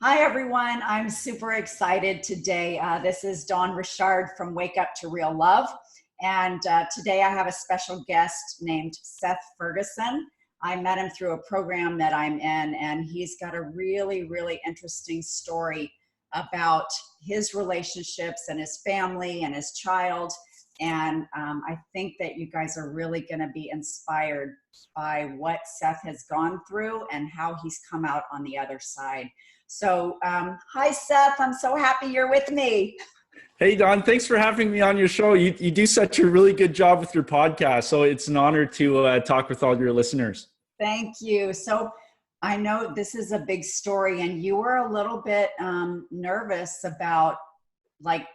Hi, everyone. I'm super excited today. This is Dawn Richard from Wake Up to Real Love. And today I have a special guest named Seth Ferguson. I met him through a program that I'm in, and he's got a really, really interesting story about his relationships and his family and his child. And I think that you guys are really going to be inspired by what Seth has gone through and how he's come out on the other side. So, hi, Seth. I'm so happy you're with me. Hey, Don. Thanks for having me on your show. You do such a really good job with your podcast. So it's an honor to talk with all your listeners. Thank you. So I know this is a big story, and you were a little bit nervous about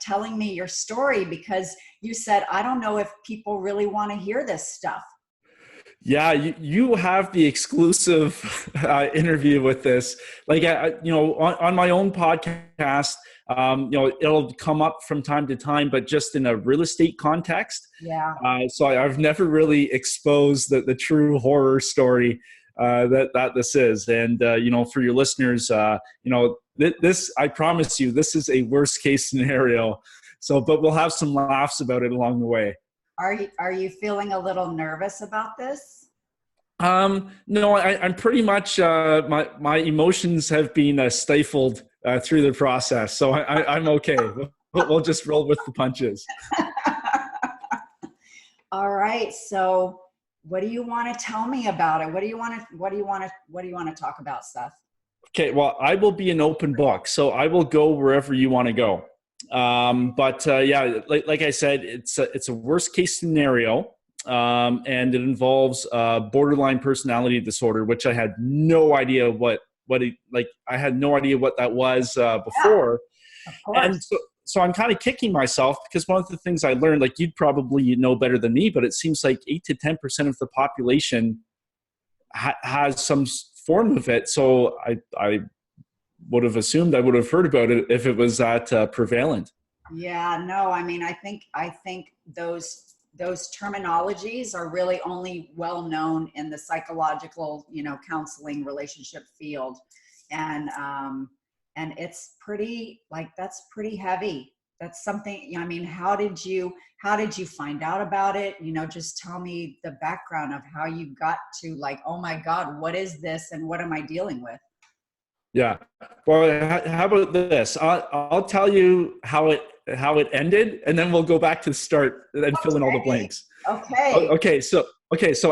telling me your story because you said, I don't know if people really want to hear this stuff. Yeah, you have the exclusive interview with this. On my own podcast, it'll come up from time to time, but just in a real estate context. Yeah. So I've never really exposed the true horror story that this is. And, for your listeners, this, I promise you, this is a worst case scenario. So, but we'll have some laughs about it along the way. Are you feeling a little nervous about this? No, I'm pretty much, my emotions have been stifled through the process. So I'm okay. We'll just roll with the punches. All right. So what do you want to tell me about it? What do you want to talk about, Seth? Okay. Well, I will be an open book, so I will go wherever you want to go. Like I said, it's a worst case scenario. And it involves borderline personality disorder, which I had no idea I had no idea what that was before. Yeah, of course. And so I'm kind of kicking myself because one of the things I learned, like you'd probably know better than me, but it seems like 8 to 10% of the population has some form of it. So I would have assumed I would have heard about it if it was that prevalent. Yeah, no, I mean, I think those terminologies are really only well known in the psychological, counseling relationship field. And it's pretty, that's pretty heavy. That's something, I mean, how did you find out about it? Just tell me the background of how you got to oh my God, what is this? And what am I dealing with? Yeah. Well, how about this? I'll tell you how it ended, and then we'll go back to the start and fill in all the blanks. Okay. So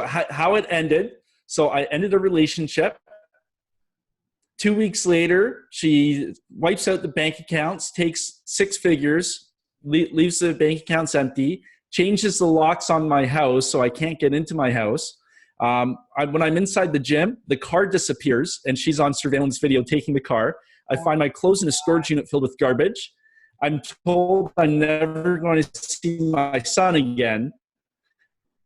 how it ended. So I ended a relationship. 2 weeks later, she wipes out the bank accounts, takes 6 figures, leaves the bank accounts empty, changes the locks on my house so I can't get into my house. When I'm inside the gym, the car disappears and she's on surveillance video taking the car. I find my clothes in a storage unit filled with garbage. I'm told I'm never going to see my son again.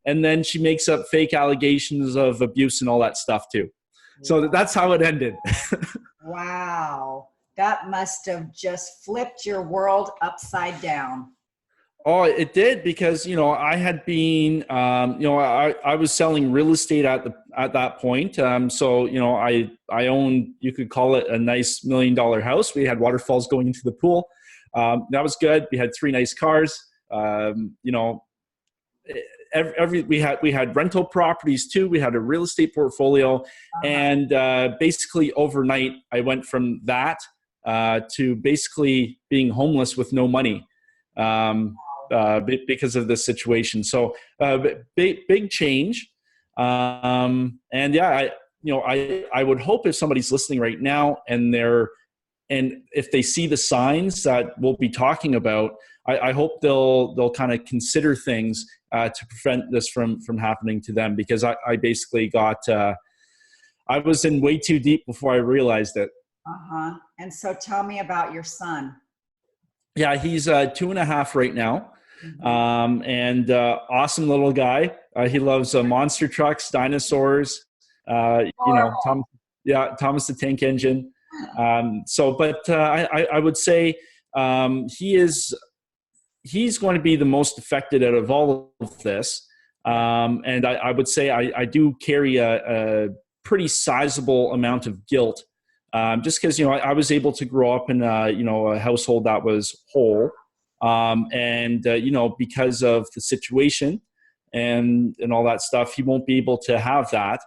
And then she makes up fake allegations of abuse and all that stuff too. So that's how it ended. Wow. That must have just flipped your world upside down. Oh, it did, because, I had been, I was selling real estate at that point. So, I owned, you could call it a nice $1 million house. We had waterfalls going into the pool. That was good. We had 3 nice cars. We had rental properties too. We had a real estate portfolio. And basically overnight, I went from that to basically being homeless with no money. Because of this situation. So big change. I would hope if somebody's listening right now and if they see the signs that we'll be talking about, I hope they'll kind of consider things to prevent this from happening to them, because I basically I was in way too deep before I realized it. And so tell me about your son. Yeah, he's 2.5 right now. And awesome little guy. He loves monster trucks, dinosaurs, Thomas the Tank Engine. I would say he's going to be the most affected out of all of this. And I would say I do carry a pretty sizable amount of guilt just because, I was able to grow up in a household that was whole. And because of the situation and all that stuff, he won't be able to have that.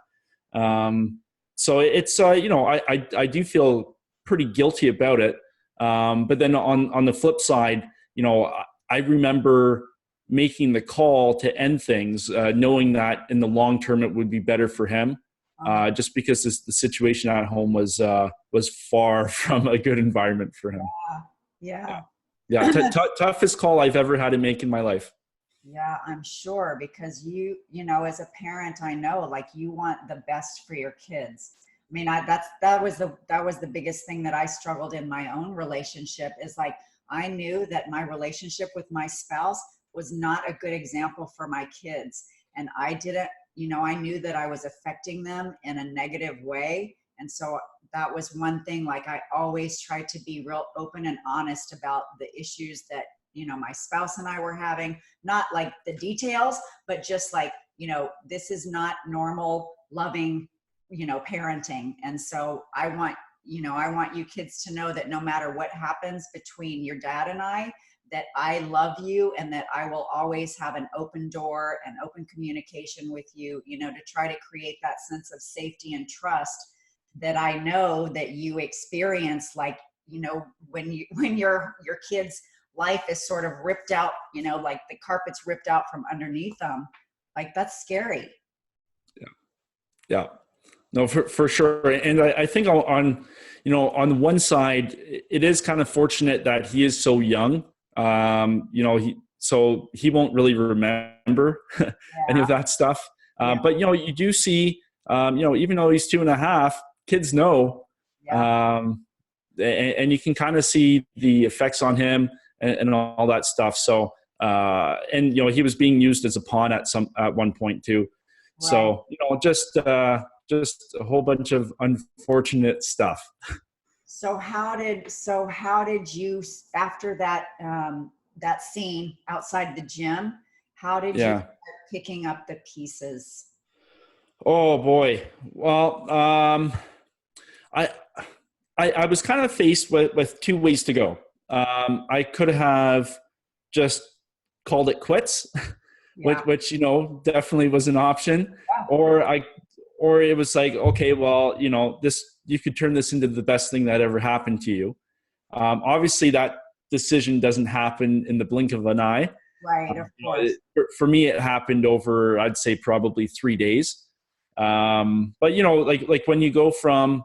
So it's, I do feel pretty guilty about it. But then on the flip side, I remember making the call to end things, knowing that in the long term it would be better for him, just because the situation at home was far from a good environment for him. Yeah. Toughest call I've ever had to make in my life. Yeah, I'm sure, because as a parent, I know, like, you want the best for your kids. I mean, that was the biggest thing that I struggled in my own relationship, is like, I knew that my relationship with my spouse was not a good example for my kids. And I didn't, I knew that I was affecting them in a negative way. And so that was one thing, like, I always tried to be real open and honest about the issues that, my spouse and I were having, not like the details, but just like, this is not normal, loving, parenting. And so I want you kids to know that no matter what happens between your dad and I, that I love you, and that I will always have an open door and open communication with you, to try to create that sense of safety and trust that I know that you experience, like, when your kids' life is sort of ripped out, like the carpet's ripped out from underneath them. Like, that's scary. Yeah. No, for sure. And I think on the one side, it is kind of fortunate that he is so young. He won't really remember any of that stuff. But, you do see, even though he's 2.5, kids know, and you can kind of see the effects on him and all that stuff. So, he was being used as a pawn at one point too. Right. So, just a whole bunch of unfortunate stuff. So how did you, after that, that scene outside the gym, how did you start picking up the pieces? Oh boy. Well, I was kind of faced with two ways to go. I could have just called it quits, which definitely was an option, or it was like, okay, well, you could turn this into the best thing that ever happened to you. Obviously, that decision doesn't happen in the blink of an eye. Right, of course. For me, it happened over, I'd say, probably 3 days. But like when you go from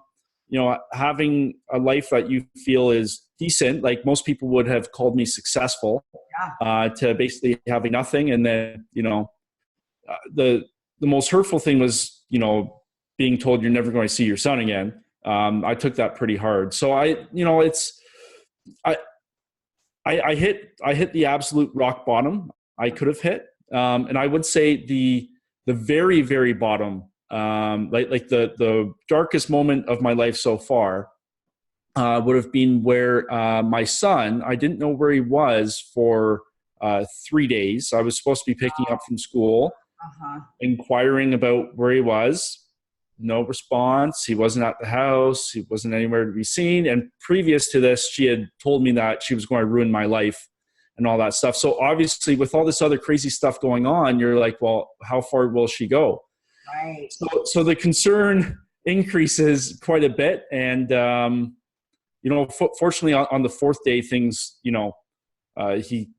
having a life that you feel is decent, like most people would have called me successful, to basically having nothing, and then the most hurtful thing was being told you're never going to see your son again. I took that pretty hard. So I hit the absolute rock bottom I could have hit. And I would say the very, very bottom, like the darkest moment of my life so far, would have been where my son, I didn't know where he was for 3 days. I was supposed to be picking up from school, inquiring about where he was. No response. He wasn't at the house. He wasn't anywhere to be seen. And previous to this, she had told me that she was going to ruin my life and all that stuff. So obviously, with all this other crazy stuff going on, you're like, well, how far will she go? Right. So the concern increases quite a bit. And, fortunately on the fourth day, things, he,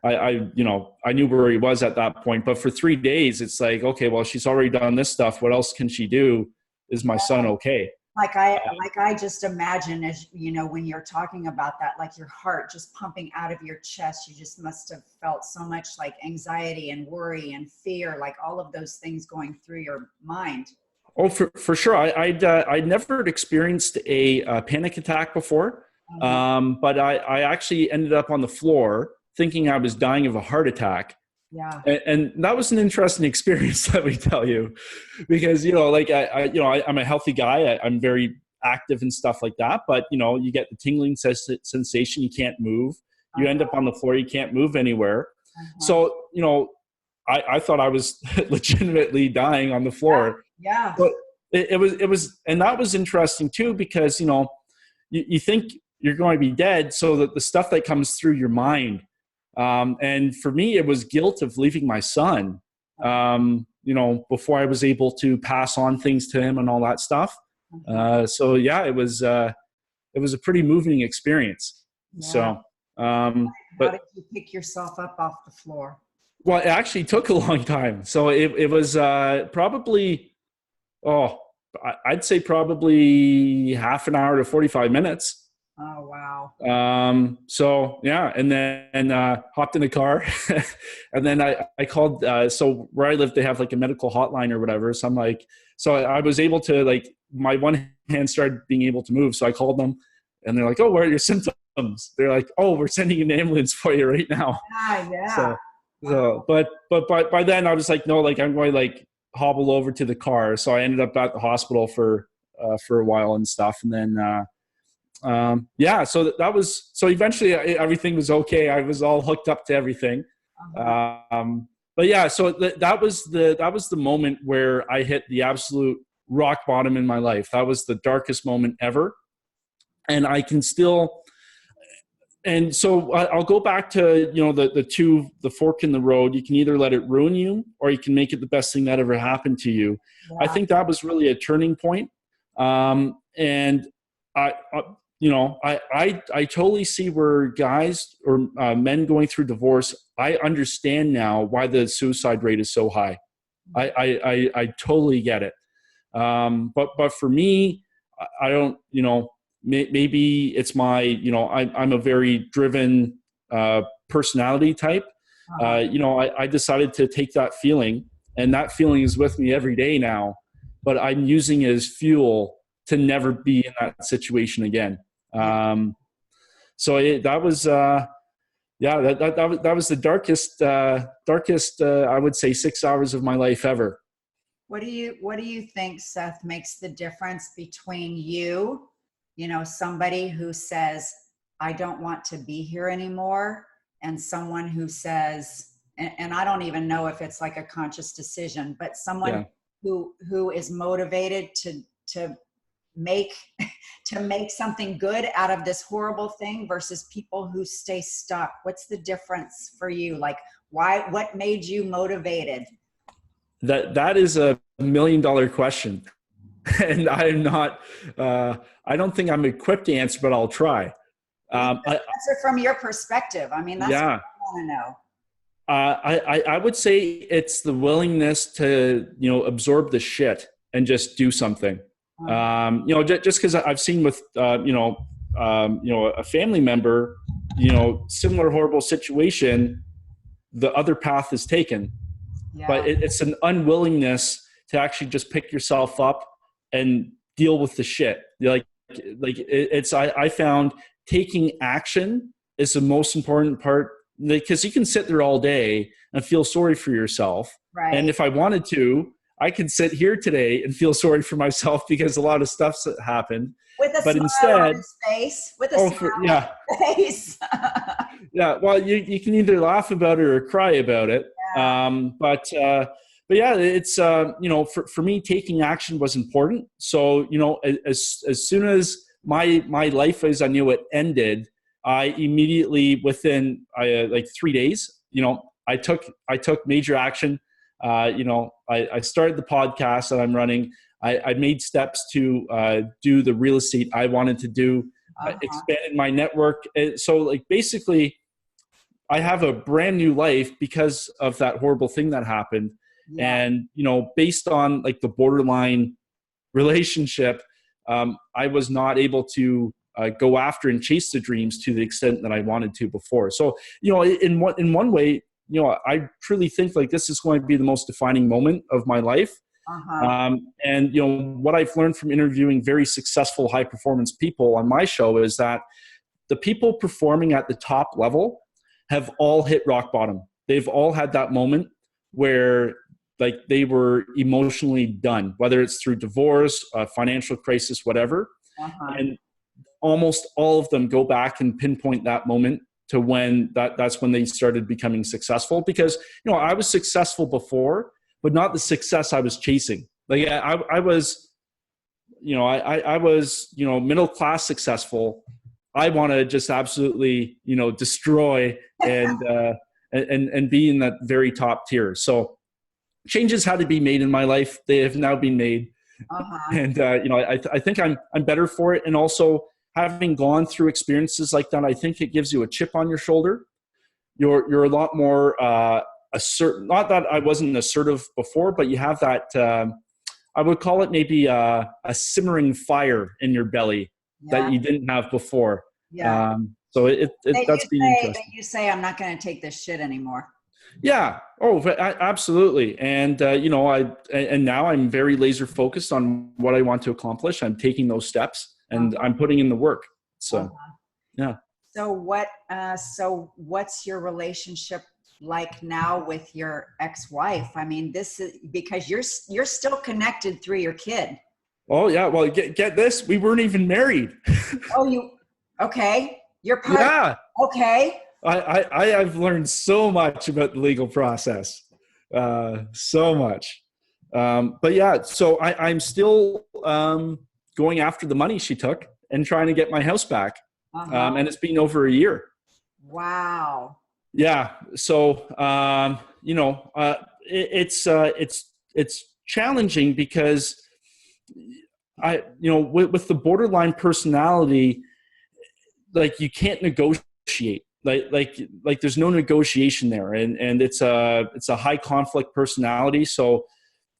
I knew where he was at that point, but for 3 days, it's like, okay, well, she's already done this stuff. What else can she do? Is my son okay? Like I just imagine, as when you're talking about that, like your heart just pumping out of your chest, you just must have felt so much like anxiety and worry and fear, like all of those things going through your mind. Oh, for sure. I'd never experienced a panic attack before, but I actually ended up on the floor thinking I was dying of a heart attack. Yeah. And that was an interesting experience, let me tell you, because, I'm a healthy guy. I'm very active and stuff like that. But, you get the tingling sensation. You can't move. You end up on the floor. You can't move anywhere. So, I thought I was legitimately dying on the floor. Yeah. and that was interesting too, because, you think you're going to be dead. So that the stuff that comes through your mind, and for me, it was guilt of leaving my son, before I was able to pass on things to him and all that stuff. So yeah, it was a pretty moving experience. Yeah. So, How but did you pick yourself up off the floor? well, it actually took a long time. So it was probably, I'd say probably half an hour to 45 minutes. Oh, wow. So yeah, and then hopped in a car and then I called, so where I live, they have like a medical hotline or whatever. So I was able to, like, my one hand started being able to move. So I called them and they're like, "Oh, what are your symptoms?" They're like, "Oh, we're sending an ambulance for you right now." Yeah. So, but by then I was like, no, like, I'm going to, like, hobble over to the car. So I ended up at the hospital for a while and stuff. And then, so eventually everything was okay. I was all hooked up to everything. But yeah, so that was the moment where I hit the absolute rock bottom in my life. That was the darkest moment ever. And I can still, and so I'll go back to, the fork in the road. You can either let it ruin you or you can make it the best thing that ever happened to you. Yeah. I think that was really a turning point. And I totally see where guys or men going through divorce, I understand now why the suicide rate is so high. I totally get it. But for me, I don't, maybe it's my, I'm a very driven personality type. I decided to take that feeling, and that feeling is with me every day now, but I'm using it as fuel to never be in that situation again. So that was, that was the darkest, I would say, 6 hours of my life ever. What do you think, Seth, makes the difference between you, somebody who says, "I don't want to be here anymore," and someone who says, and I don't even know if it's like a conscious decision, but someone who is motivated to make something good out of this horrible thing versus people who stay stuck? What's the difference for you? Like, what made you motivated? That is a $1 million question. And I'm not, I don't think I'm equipped to answer, but I'll try. Answer from your perspective. I mean, that's what I want to know. I would say it's the willingness to, absorb the shit and just do something. Just because I've seen with, a family member, similar horrible situation, the other path is taken. Yeah. But it's an unwillingness to actually just pick yourself up and deal with the shit. I found taking action is the most important part, because you can sit there all day and feel sorry for yourself. Right. And if I wanted to, I could sit here today and feel sorry for myself because a lot of stuff's happened. With a smile on his face. With a smile on his face. Yeah. Well, you can either laugh about it or cry about it. Yeah. But yeah, it's, for me, taking action was important. So, as soon as my life as I knew it ended, I immediately, within like 3 days, I took major action. I started the podcast that I'm running. I made steps to do the real estate I wanted to do, expanded my network. So, like, basically, I have a brand new life because of that horrible thing that happened. Yeah. And, based on like the borderline relationship, I was not able to go after and chase the dreams to the extent that I wanted to before. So, in one way, I truly think like this is going to be the most defining moment of my life. And, what I've learned from interviewing very successful high performance people on my show is that the people performing at the top level have all hit rock bottom. They've all had that moment where like they were emotionally done, whether it's through divorce, financial crisis, whatever. And almost all of them go back and pinpoint that moment to when that's when they started becoming successful. Because, I was successful before, but not the success I was chasing. Like I was I was, middle class successful. I want to just absolutely, destroy and be in that very top tier. So changes had to be made in my life. They have now been made. And, I think I'm better for it. And also having gone through experiences like that, I think it gives you a chip on your shoulder. You're a lot more assertive. Not that I wasn't assertive before, but you have that, I would call it maybe a simmering fire in your belly that you didn't have before. Yeah. So that's been interesting. You say, I'm not going to take this shit anymore. Yeah. Oh, absolutely. And, and now I'm very laser focused on what I want to accomplish. I'm taking those steps and I'm putting in the work. So, yeah. So what's your relationship like now with your ex-wife? I mean, this is because you're still connected through your kid. Oh yeah. Well, get this. We weren't even married. Okay. You're part. Yeah. Okay. I've learned so much about the legal process. So much. But yeah, so I'm still going after the money she took and trying to get my house back. And it's been over a year. Wow. Yeah. So, it's challenging because with the borderline personality, like you can't negotiate, like there's no negotiation there. And it's a high conflict personality. So,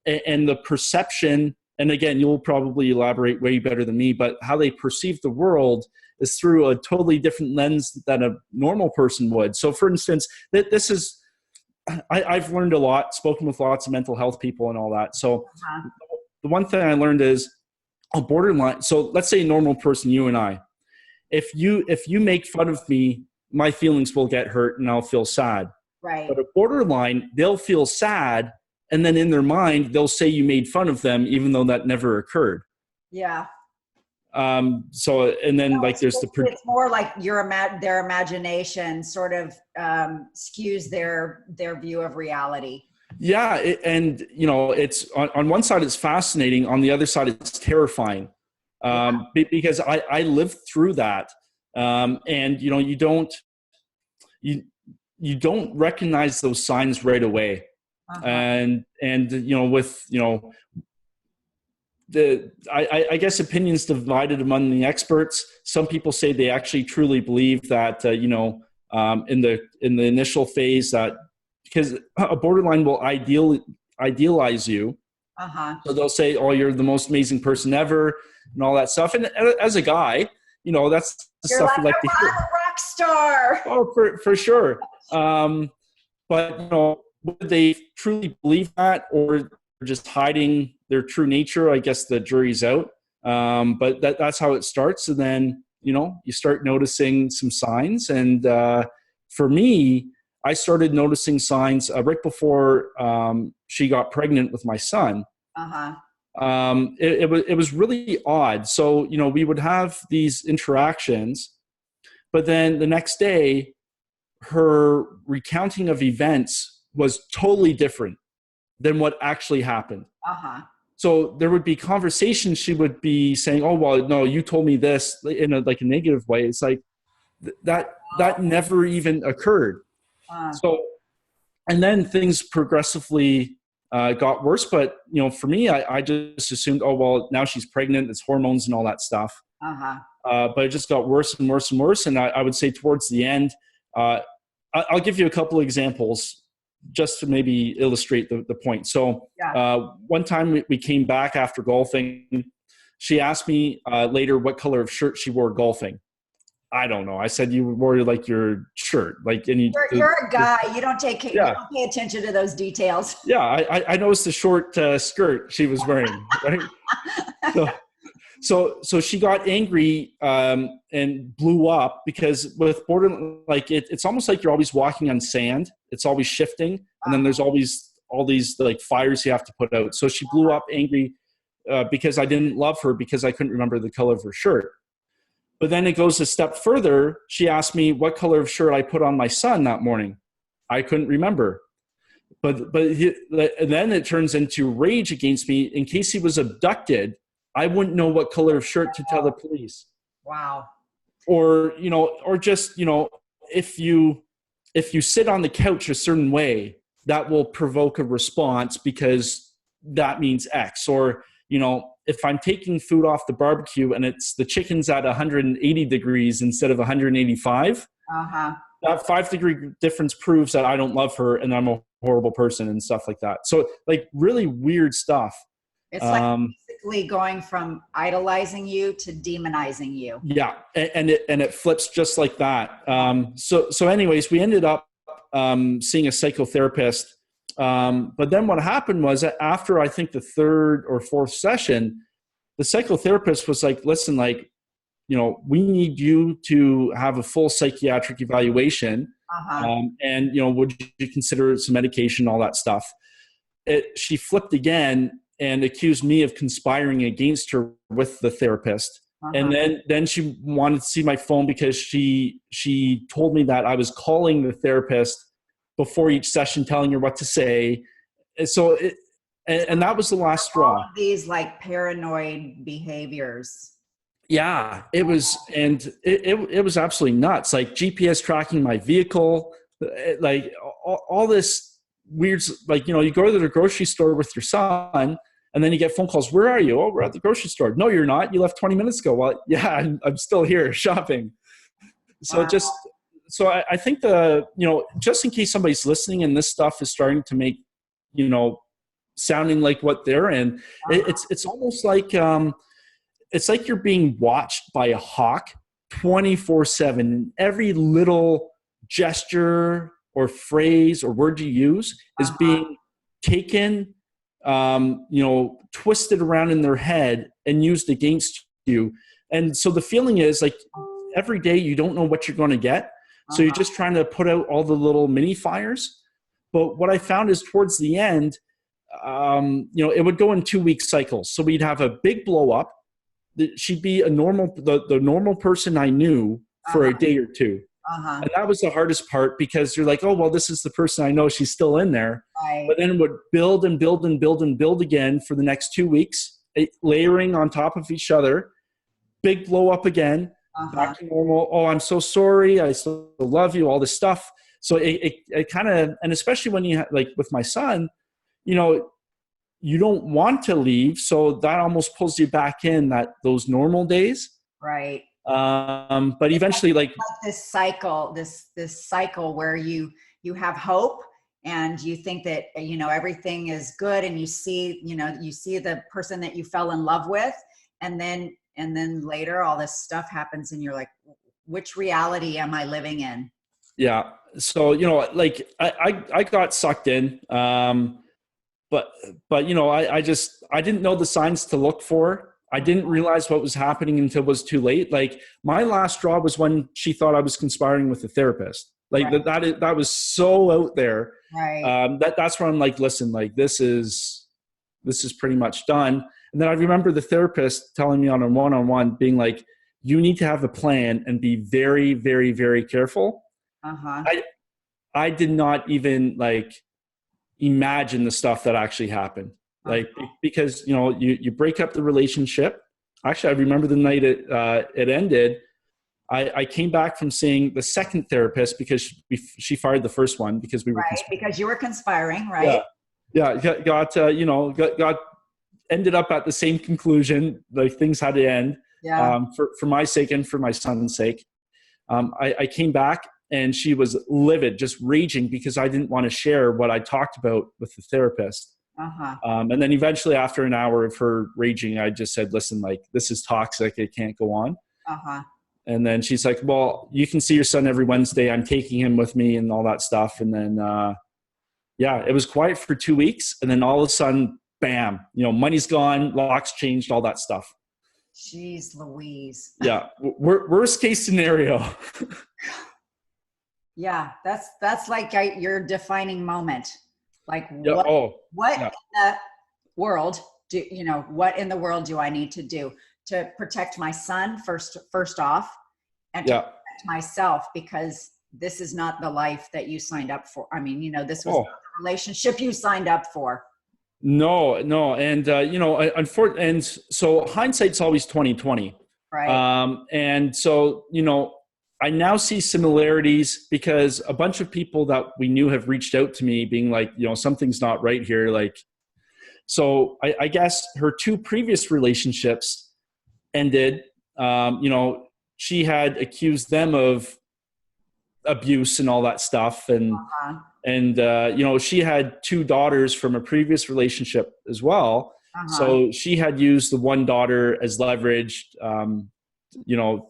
and the perception, and again, you'll probably elaborate way better than me, but how they perceive the world is through a totally different lens than a normal person would. So for instance, I've learned a lot, spoken with lots of mental health people and all that. So the one thing I learned is a borderline. So let's say a normal person, you and I, if you make fun of me, my feelings will get hurt and I'll feel sad. Right. But a borderline, they'll feel sad. And then in their mind, they'll say you made fun of them, even though that never occurred. Yeah. So, and then it's more like their imagination sort of skews their view of reality. Yeah. It's on one side, it's fascinating. On the other side, it's terrifying. Because I lived through that. And you don't recognize those signs right away. And I guess opinions divided among the experts. Some people say they actually truly believe that, in the initial phase, that because a borderline will idealize you. So they'll say, oh, you're the most amazing person ever and all that stuff. And as a guy, that's the stuff you like to hear. I'm a rock star. Oh, for sure. But, would they truly believe that, or just hiding their true nature? I guess the jury's out. But that's how it starts. And then, you start noticing some signs. And for me, I started noticing signs right before she got pregnant with my son. It was really odd. So, we would have these interactions, but then the next day, her recounting of events was totally different than what actually happened. So there would be conversations. She would be saying, oh, well, no, you told me this in a negative way. It's like that never even occurred. So, and then things progressively got worse. But, for me, I just assumed, oh, well, now she's pregnant. It's hormones and all that stuff. But it just got worse and worse and worse. And I would say towards the end, I'll give you a couple examples just to maybe illustrate the point. So one time we came back after golfing. She asked me later what color of shirt she wore golfing. I don't know. I said, you wore your shirt. You're a guy. You don't you don't pay attention to those details. Yeah, I noticed the short skirt she was wearing. Right. So she got angry and blew up because with borderline, it's almost like you're always walking on sand. It's always shifting, and then there's always all these fires you have to put out. So she blew up angry because I didn't love her because I couldn't remember the color of her shirt. But then it goes a step further. She asked me what color of shirt I put on my son that morning. I couldn't remember. But then it turns into rage against me in case he was abducted. I wouldn't know what color of shirt to tell the police. Wow. Or, or just, if you sit on the couch a certain way, that will provoke a response because that means X. Or, if I'm taking food off the barbecue and the chicken's at 180 degrees instead of 185, that 5-degree difference proves that I don't love her and I'm a horrible person and stuff like that. So like really weird stuff. It's like basically going from idolizing you to demonizing you. Yeah. And it flips just like that. So anyways, we ended up seeing a psychotherapist. But then what happened was that after I think the third or fourth session, the psychotherapist was like, listen, like, we need you to have a full psychiatric evaluation. And, would you consider some medication, all that stuff? She flipped again and accused me of conspiring against her with the therapist. And then she wanted to see my phone because she told me that I was calling the therapist before each session, telling her what to say. And so and that was the last straw. All of these like paranoid behaviors. Yeah, it was, and it was absolutely nuts. Like GPS tracking my vehicle, like all this weird, like, you go to the grocery store with your son and then you get phone calls. Where are you? Oh, we're at the grocery store. No, you're not. You left 20 minutes ago. Well, yeah, I'm still here shopping. So So I think just in case somebody's listening and this stuff is starting to make, sounding like what they're in, it's almost like, it's like you're being watched by a hawk 24/7. Every little gesture or phrase or word you use is being taken, twisted around in their head and used against you. And so the feeling is like every day you don't know what you're going to get. So you're just trying to put out all the little mini fires. But what I found is towards the end, it would go in 2-week cycles. So we'd have a big blow up. She'd be the normal person I knew for a day or two. And that was the hardest part because you're like, oh, well, this is the person I know. She's still in there. Right. But then it would build and build and build and build again for the next 2 weeks, layering on top of each other. Big blow up again. Back to normal. Oh, I'm so sorry. I still love you. All this stuff. So it kind of, and especially when you like with my son, you don't want to leave. So that almost pulls you back in those normal days. Right. But eventually like this cycle where you have hope and you think that, everything is good and you see the person that you fell in love with and then later all this stuff happens and you're like, which reality am I living in? Yeah. So, like I got sucked in. But I didn't know the signs to look for. I didn't realize what was happening until it was too late. Like my last straw was when she thought I was conspiring with the therapist. Like right. that was so out there. Right. That's where I'm like, listen, like this is pretty much done. And then I remember the therapist telling me on a one-on-one being like, you need to have a plan and be very, very, very careful. I did not even like imagine the stuff that actually happened. Like, because, you break up the relationship. Actually, I remember the night it ended. I came back from seeing the second therapist because she fired the first one because we were because you were conspiring, right? Yeah. Got ended up at the same conclusion. Like things had to end. Yeah. For my sake and for my son's sake. I came back and she was livid, just raging because I didn't want to share what I talked about with the therapist. And then eventually after an hour of her raging, I just said, listen, like this is toxic. It can't go on. And then she's like, well, you can see your son every Wednesday. I'm taking him with me and all that stuff. And then, it was quiet for 2 weeks. And then all of a sudden, bam, money's gone, locks changed, all that stuff. Jeez Louise. Yeah. Worst case scenario. Yeah. That's like your defining moment. Like what in the world what in the world do I need to do to protect my son first off and to protect myself, because this is not the life that you signed up for. I mean, this was not the relationship you signed up for. No. And, and so hindsight's always 2020. Right. And so, I now see similarities because a bunch of people that we knew have reached out to me being like, something's not right here. Like, so I guess her two previous relationships ended. She had accused them of abuse and all that stuff. Uh-huh. And she had two daughters from a previous relationship as well. Uh-huh. So she had used the one daughter as leverage,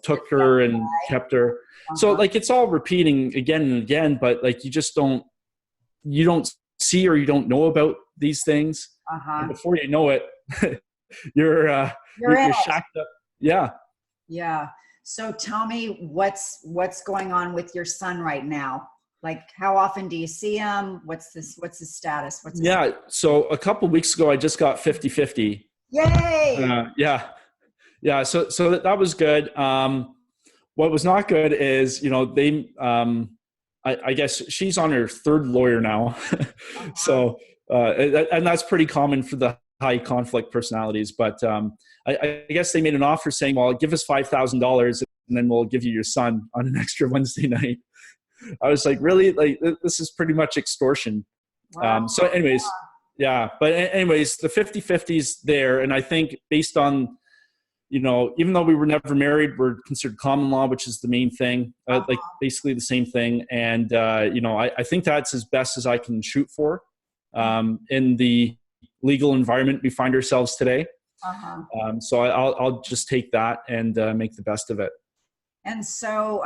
took her and kept her. So Uh-huh. like, it's all repeating again and again, but like, you don't see, or you don't know about these things. And Uh-huh. before you know it, you're, You're in you're it. shacked up. Yeah. Yeah. So tell me what's going on with your son right now? Like, how often do you see him? What's his status? What's his Yeah. So a couple of weeks ago, I just got 50-50. Yay! Yeah. Yeah. So that was good. What was not good is, I guess she's on her third lawyer now. Uh-huh. So, and that's pretty common for the high conflict personalities. But I guess they made an offer saying, well, give us $5,000 and then we'll give you your son on an extra Wednesday night. I was like, really? Like, this is pretty much extortion. Wow. So anyways, yeah. But anyways, the 50-50 is there. And I think based on, even though we were never married, we're considered common law, which is the main thing, like Uh-huh. basically the same thing. And, I think that's as best as I can shoot for in the legal environment we find ourselves today. Uh-huh. So I'll just take that and make the best of it. And so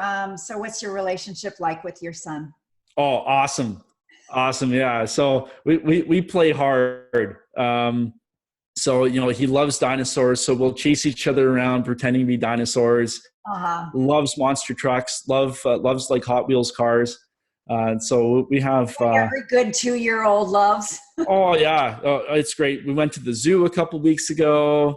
what's your relationship like with your son? Oh, awesome. Awesome. Yeah. So we play hard. So, he loves dinosaurs. So we'll chase each other around pretending to be dinosaurs. Uh-huh. Loves monster trucks. Loves like Hot Wheels cars. So we have, Like every good 2-year-old loves. oh yeah, it's great. We went to the zoo a couple weeks ago.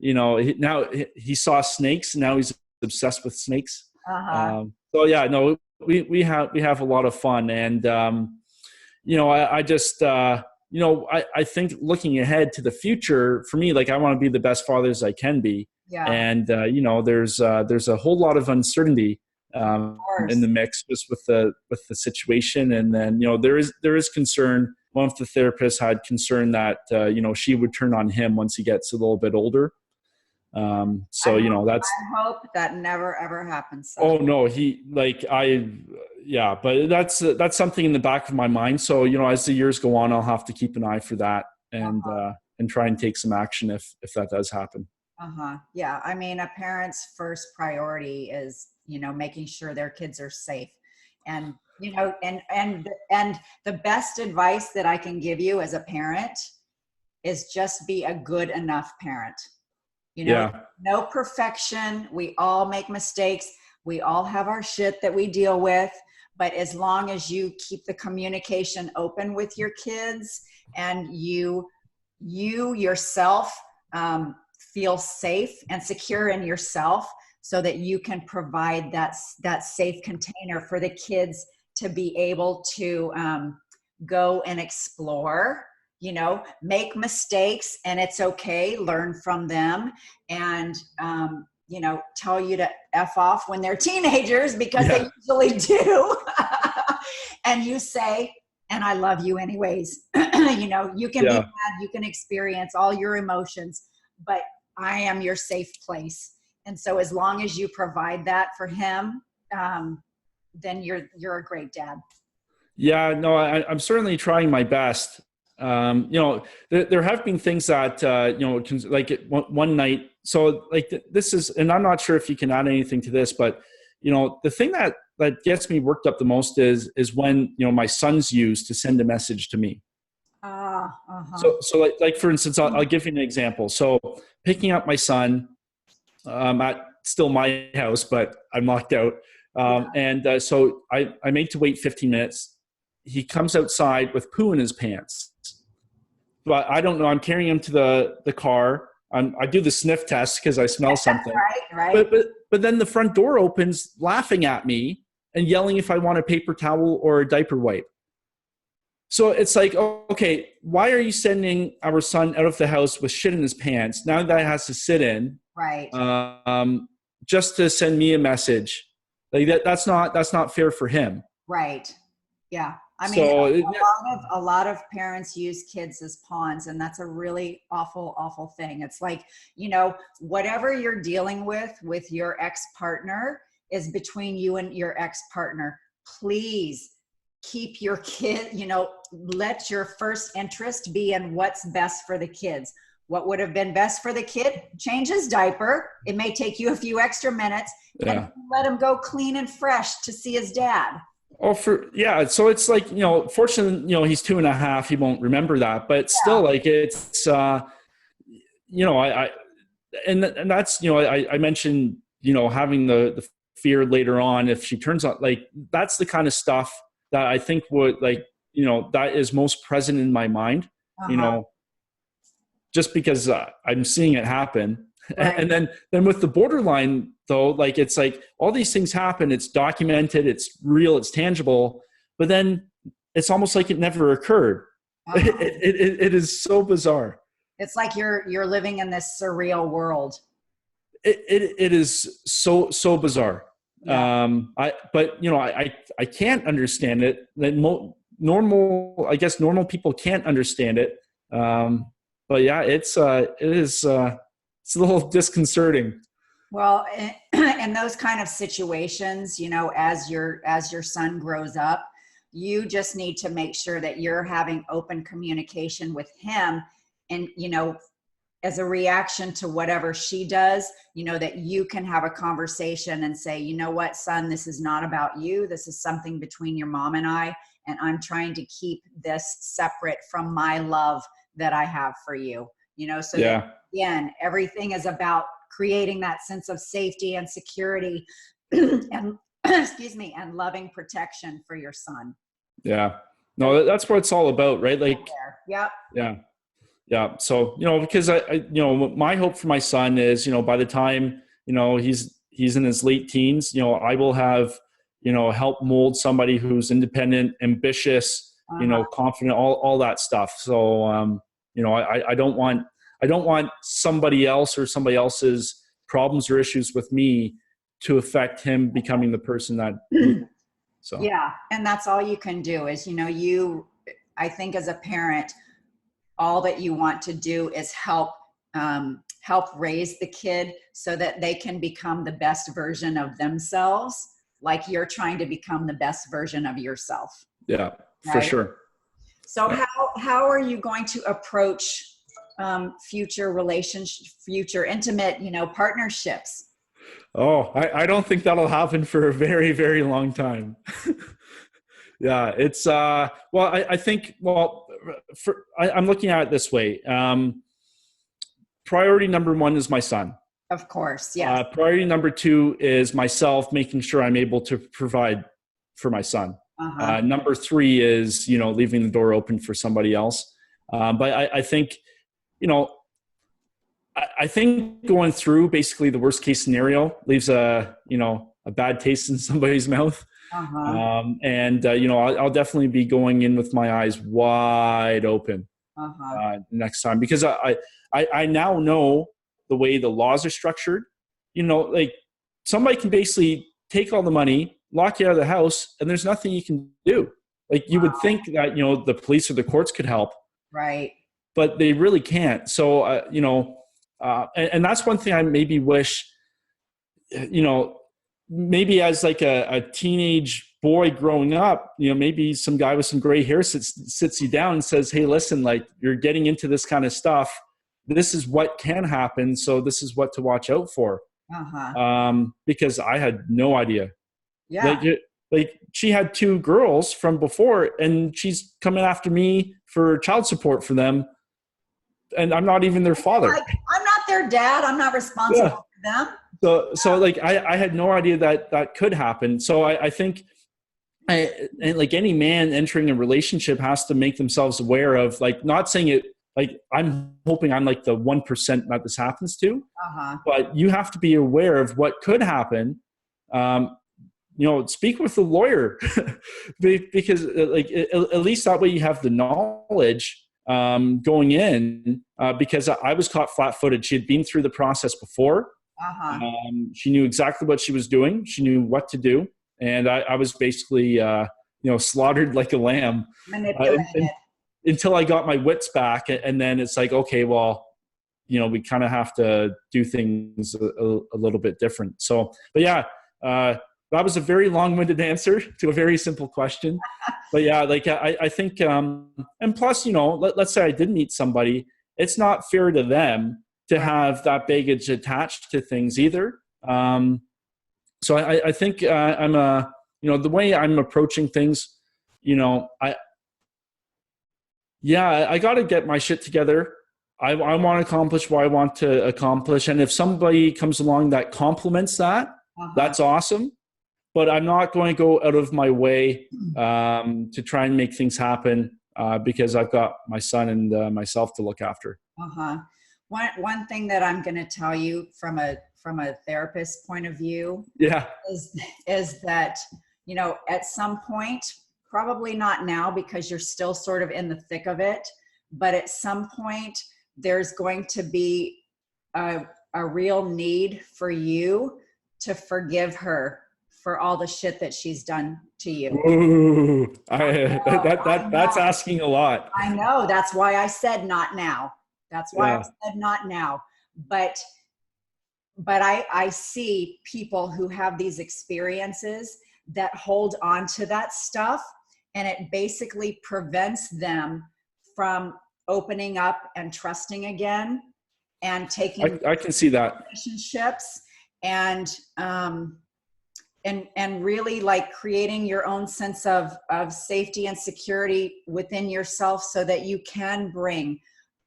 Now he saw snakes and now he's obsessed with snakes. Uh-huh. So yeah, no, we have a lot of fun. And, I just, I think looking ahead to the future for me, like I want to be the best father as I can be. Yeah, And, there's a whole lot of uncertainty of in course. the mix just with the situation. And then, there is concern. One of the therapists had concern that, she would turn on him once he gets a little bit older. So, that's, I hope that never ever happens, Seth. oh no, yeah, but that's something in the back of my mind. So, as the years go on, I'll have to keep an eye for that and try and take some action if that does happen. Uh-huh. Yeah. I mean, a parent's first priority is, making sure their kids are safe. And, and the best advice that I can give you as a parent is just be a good enough parent. Yeah. No perfection. We all make mistakes. We all have our shit that we deal with. But as long as you keep the communication open with your kids and you yourself feel safe and secure in yourself so that you can provide that safe container for the kids to be able to go and explore, make mistakes, and it's okay, learn from them, and tell you to F off when they're teenagers, because Yeah. they usually do. And you say, and I love you anyways. You can be Yeah. mad, you can experience all your emotions, but I am your safe place. And so as long as you provide that for him, then you're a great dad. Yeah, no, I'm certainly trying my best. There have been things that, like one night. So like this is, and I'm not sure if you can add anything to this, but, the thing that gets me worked up the most is when, my son's used to send a message to me. Uh-huh. So like for instance, I'll give you an example. So picking up my son at still my house, but I'm locked out. And so I made to wait 15 minutes. He comes outside with poo in his pants. But I don't know. I'm carrying him to the car. I do the sniff test because I smell something. Right. But then the front door opens, laughing at me and yelling if I want a paper towel or a diaper wipe. So it's like, oh, okay, why are you sending our son out of the house with shit in his pants? Now that he has to sit in, Right. just to send me a message. Like that's not fair for him. Right. Yeah. I mean, So a lot of parents use kids as pawns, and that's a really awful, awful thing. It's like, whatever you're dealing with your ex-partner is between you and your ex-partner. Please keep your kid, let your first interest be in what's best for the kids. What would have been best for the kid? Change his diaper. It may take you a few extra minutes, and let him go clean and fresh to see his dad. Oh, so it's like, fortunately, he's 2.5. He won't remember that, but still, like, it's, and that's, I mentioned, having the fear later on if she turns out, like, that's the kind of stuff that I think would, like, that is most present in my mind, just because I'm seeing it happen. Right. And then with the borderline, though, like, it's like all these things happen, it's documented, it's real, it's tangible, but then it's almost like it never occurred. It is so bizarre. It's like you're living in this surreal world. It is so bizarre. Yeah. I can't understand it. That normal people can't understand it. But yeah, it is it's a little disconcerting. Well, in those kind of situations, as your son grows up, you just need to make sure that you're having open communication with him, and as a reaction to whatever she does, that you can have a conversation and say, you know what, son, this is not about you. This is something between your mom and I, and I'm trying to keep this separate from my love that I have for you. So that, again, everything is about creating that sense of safety and security and and loving protection for your son. Yeah. No, that's what it's all about, right? Like, yep. Yeah. So, because I my hope for my son is, by the time, he's in his late teens, I will have, help mold somebody who's independent, ambitious, confident, all that stuff. So, I don't want somebody else or somebody else's problems or issues with me to affect him becoming the person that. So. Yeah. And that's all you can do is, I think as a parent, all that you want to do is help raise the kid so that they can become the best version of themselves, like you're trying to become the best version of yourself. Yeah, right? For sure. So how are you going to approach future intimate, partnerships? Oh, I don't think that'll happen for a very, very long time. Yeah, it's I think I'm looking at it this way. Priority number one is my son. Of course, yeah. Priority number two is myself, making sure I'm able to provide for my son. Number three is, leaving the door open for somebody else. But I think, I think going through basically the worst case scenario leaves a bad taste in somebody's mouth. I'll definitely be going in with my eyes wide open next time, because I now know the way the laws are structured. Like, somebody can basically take all the money, lock you out of the house, and there's nothing you can do. Like, you would think that, the police or the courts could help. Right. But they really can't. So, and that's one thing I maybe wish, maybe as like a teenage boy growing up, maybe some guy with some gray hair sits you down and says, hey, listen, like, you're getting into this kind of stuff. This is what can happen. So this is what to watch out for. Because I had no idea. Yeah. Like she had 2 girls from before, and she's coming after me for child support for them. And I'm not even their father. I'm not their dad. I'm not responsible for them. So like, I had no idea that could happen. So I think, like, any man entering a relationship has to make themselves aware of, like, not saying it, like, I'm hoping I'm like the 1% that this happens to, but you have to be aware of what could happen. speak with a lawyer because at least that way you have the knowledge going in, because I was caught flat-footed. She had been through the process before. Uh-huh. She knew exactly what she was doing. She knew what to do. And I was basically, slaughtered like a lamb Manipulated. until I got my wits back. And then it's like, okay, well, we kind of have to do things a little bit different. So, but yeah, that was a very long-winded answer to a very simple question. But yeah, I think, and plus, let's say I did meet somebody, it's not fair to them to have that baggage attached to things either. So I think I'm the way I'm approaching things, I got to get my shit together. I want to accomplish what I want to accomplish. And if somebody comes along that complements that, that's awesome. But I'm not going to go out of my way to try and make things happen because I've got my son and myself to look after. One thing that I'm going to tell you from a therapist point of view, is that at some point, probably not now because you're still sort of in the thick of it, but at some point there's going to be a real need for you to forgive her for all the shit that she's done to you. Ooh, that's asking a lot. I know. That's why I said not now. That's why I said not now. But I see people who have these experiences that hold on to that stuff, and it basically prevents them from opening up and trusting again and taking I can see that relationships and really like creating your own sense of safety and security within yourself so that you can bring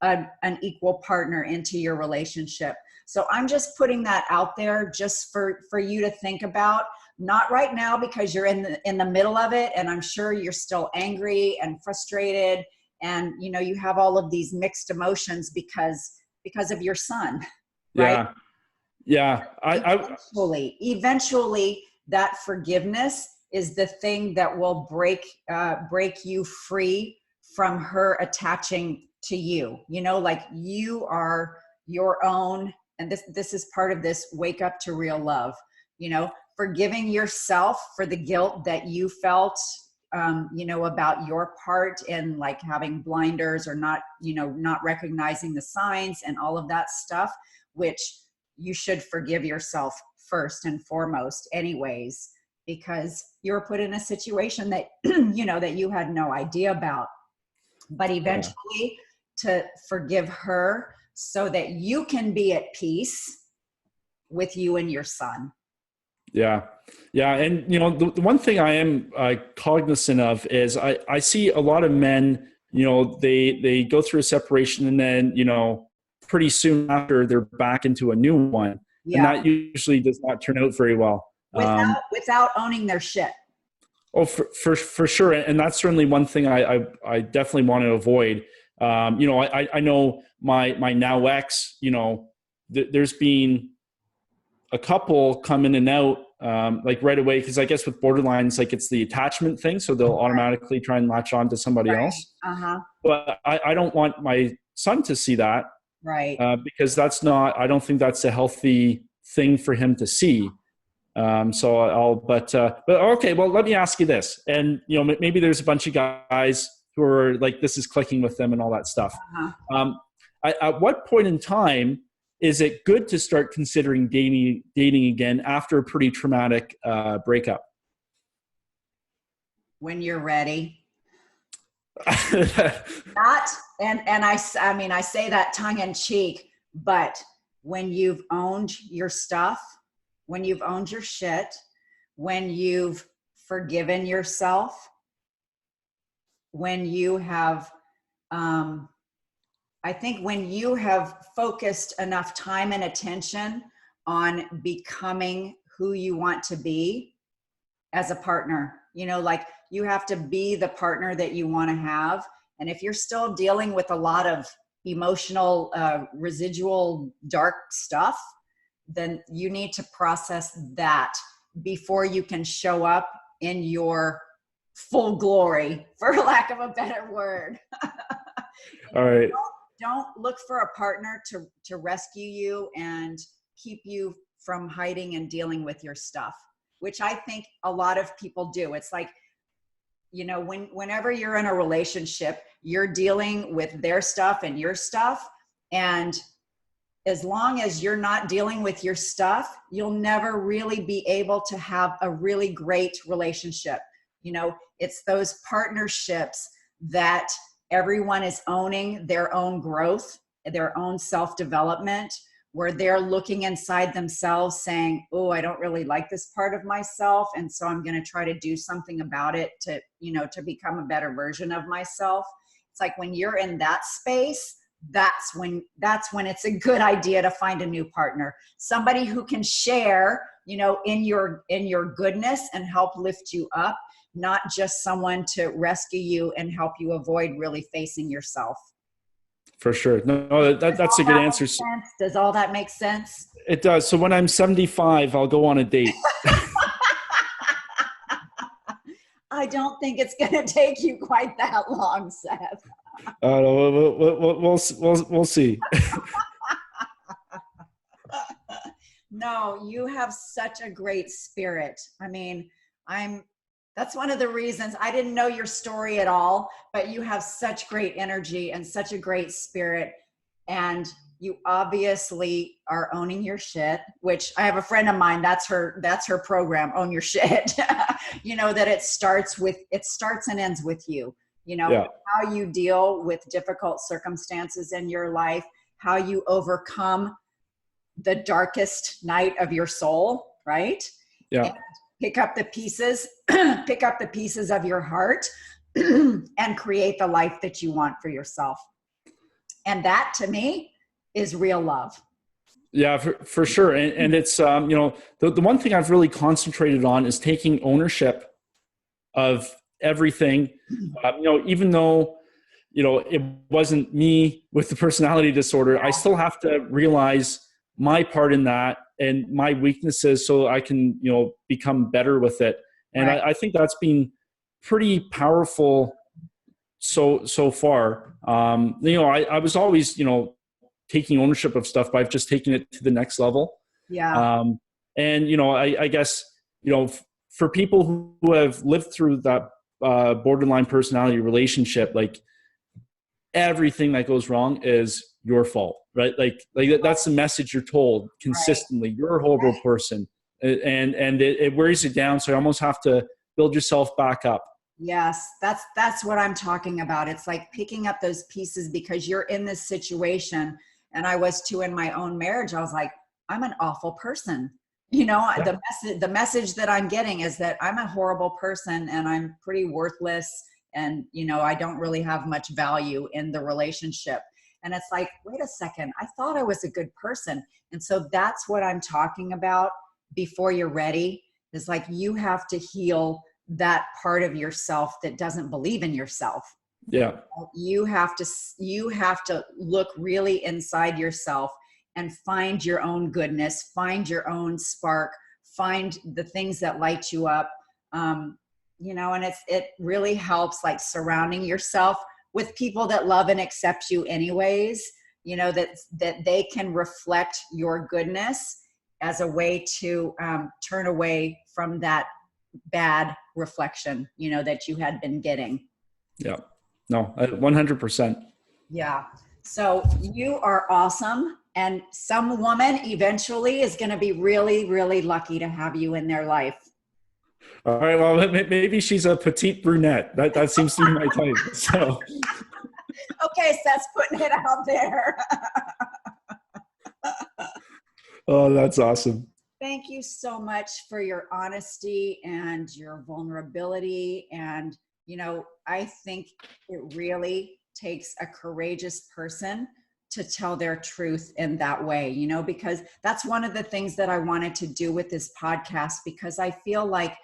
an equal partner into your relationship. So I'm just putting that out there just for you to think about, not right now because you're in the middle of it. And I'm sure you're still angry and frustrated and, you have all of these mixed emotions because of your son, right? Yeah. Eventually that forgiveness is the thing that will break you free from her attaching to you. Like you are your own, and this is part of this wake up to real love, forgiving yourself for the guilt that you felt, about your part in like having blinders or not recognizing the signs and all of that stuff, which you should forgive yourself first and foremost anyways, because you were put in a situation that, that you had no idea about. But eventually to forgive her so that you can be at peace with you and your son. Yeah. And, the one thing I am cognizant of is I see a lot of men, they go through a separation and then, pretty soon after they're back into a new one. And that usually does not turn out very well. Without owning their shit. Oh, for sure. And that's certainly one thing I definitely want to avoid. I know my now ex, there's been a couple come in and out like right away. Cause I guess with borderlines, like it's the attachment thing. So they'll automatically try and latch on to somebody else. But I don't want my son to see that. Right. Because I don't think that's a healthy thing for him to see. But okay, well, let me ask you this. And, maybe there's a bunch of guys who are like, this is clicking with them and all that stuff. At what point in time is it good to start considering dating again after a pretty traumatic breakup? When you're ready. Not, and I say that tongue in cheek, but when you've owned your stuff, when you've owned your shit, when you've forgiven yourself, when you have, I think when you have focused enough time and attention on becoming who you want to be as a partner, like you have to be the partner that you want to have. And if you're still dealing with a lot of emotional, residual dark stuff, then you need to process that before you can show up in your full glory, for lack of a better word. All right. Don't look for a partner to rescue you and keep you from hiding and dealing with your stuff, which I think a lot of people do. It's like, whenever you're in a relationship, you're dealing with their stuff and your stuff. And as long as you're not dealing with your stuff, you'll never really be able to have a really great relationship. It's those partnerships that everyone is owning their own growth, their own self-development, where they're looking inside themselves saying, oh, I don't really like this part of myself. And so I'm going to try to do something about it to become a better version of myself. It's like when you're in that space, that's when it's a good idea to find a new partner, somebody who can share, in your goodness and help lift you up, not just someone to rescue you and help you avoid really facing yourself. For sure. No, that's a good answer. Does all that make sense? It does. So when I'm 75, I'll go on a date. I don't think it's going to take you quite that long, Seth. We'll see. No, you have such a great spirit. I mean, that's one of the reasons I didn't know your story at all, but you have such great energy and such a great spirit. And you obviously are owning your shit, which I have a friend of mine, that's her program, Own Your Shit. That it starts and ends with you, how you deal with difficult circumstances in your life, how you overcome the darkest night of your soul, right? Yeah. And pick up the pieces of your heart and create the life that you want for yourself. And that to me is real love. Yeah, for sure. And it's, the one thing I've really concentrated on is taking ownership of everything. Even though, it wasn't me with the personality disorder, I still have to realize my part in that and my weaknesses so I can, become better with it. And right. I think that's been pretty powerful so far. I was always, taking ownership of stuff, but I've just taken it to the next level. Yeah. I guess, for people who have lived through that borderline personality relationship, like everything that goes wrong is your fault, right? Like that's the message you're told consistently. Right. You're a horrible person, and it wears you down. So you almost have to build yourself back up. Yes, that's what I'm talking about. It's like picking up those pieces because you're in this situation, and I was too in my own marriage. I was like, I'm an awful person. Yeah. The message that I'm getting is that I'm a horrible person and I'm pretty worthless, and I don't really have much value in the relationship. And it's like, wait a second, I thought I was a good person. And so that's what I'm talking about. Before you're ready, is like you have to heal that part of yourself that doesn't believe in yourself. Yeah. You have to look really inside yourself and find your own goodness, find your own spark, find the things that light you up. And it really helps, like surrounding yourself with people that love and accept you anyways, that they can reflect your goodness as a way to turn away from that bad reflection, that you had been getting. Yeah. No, 100%. Yeah. So you are awesome. And some woman eventually is going to be really, really lucky to have you in their life. All right. Well, maybe she's a petite brunette. That seems to be my type. So. Okay, Seth's putting it out there. Oh, that's awesome. Thank you so much for your honesty and your vulnerability. And, I think it really takes a courageous person to tell their truth in that way, because that's one of the things that I wanted to do with this podcast, because I feel like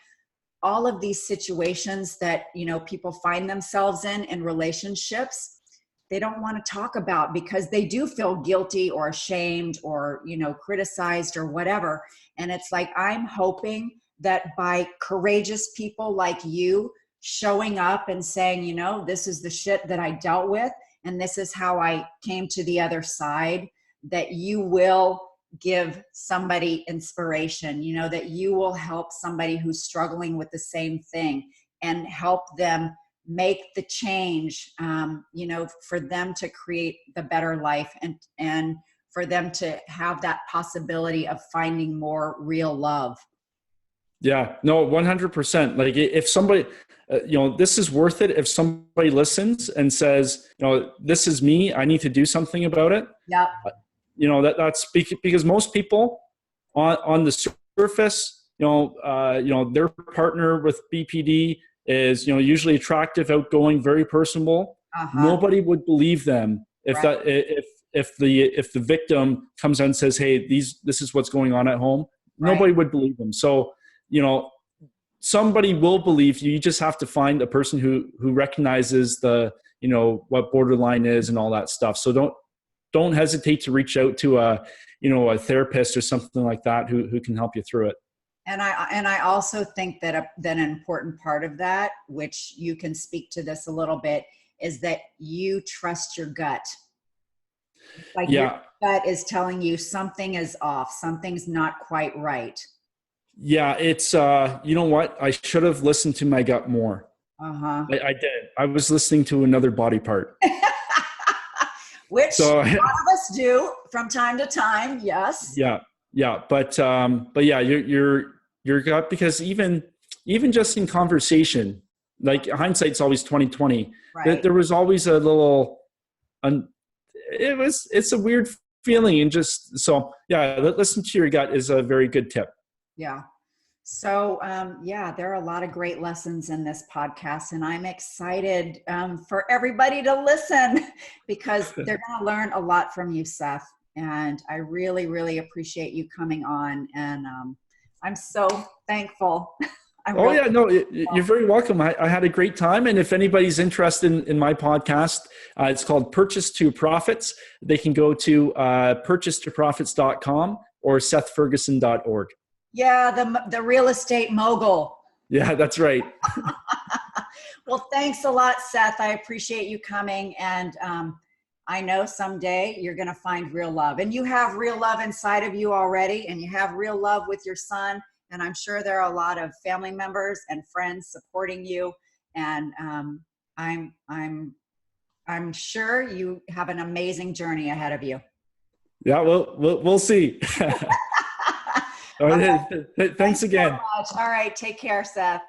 all of these situations that, people find themselves in relationships, they don't want to talk about because they do feel guilty or ashamed or, criticized or whatever. And it's like, I'm hoping that by courageous people like you showing up and saying, you know, this is the shit that I dealt with, and this is how I came to the other side, that you will give somebody inspiration, you know, that you will help somebody who's struggling with the same thing and help them make the change, you know, for them to create the better life, and for them to have that possibility of finding more real love. Yeah, no, 100%. Like if somebody, you know, this is worth it. If somebody listens and says, you know, this is me, I need to do something about it. Yeah. You know, that's because most people on the surface, you know, their partner with BPD is, you know, usually attractive, outgoing, very personable. Nobody would believe them if if the victim comes out and says, hey, this is what's going on at home. Nobody would believe them. So, you know, somebody will believe you. You just have to find a person who recognizes the, you know, what borderline is and all that stuff. So don't hesitate to reach out to a therapist or something like that who can help you through it. And I also think that an important part of that, which you can speak to this a little bit, is that you trust your gut. Like your gut is telling you something is off, something's not quite right. Yeah, it's you know what? I should have listened to my gut more. I did. I was listening to another body part. Which a lot of us do from time to time, yes. Yeah. But yeah, your gut, because even just in conversation, like hindsight's always 20/20. Right. There was always a little, it's a weird feeling, and just so yeah, listen to your gut is a very good tip. Yeah. So, there are a lot of great lessons in this podcast, and I'm excited for everybody to listen because they're going to learn a lot from you, Seth. And I really, really appreciate you coming on. And I'm so thankful. You're very welcome. I had a great time. And if anybody's interested in my podcast, it's called Purchase to Profits. They can go to purchasetoprofits.com or sethferguson.org. Yeah, the real estate mogul. Yeah, that's right. Well, thanks a lot, Seth. I appreciate you coming. And I know someday you're going to find real love. And you have real love inside of you already. And you have real love with your son. And I'm sure there are a lot of family members and friends supporting you. And I'm sure you have an amazing journey ahead of you. Yeah, we'll see. All right. Thanks again. So much. All right. Take care, Seth.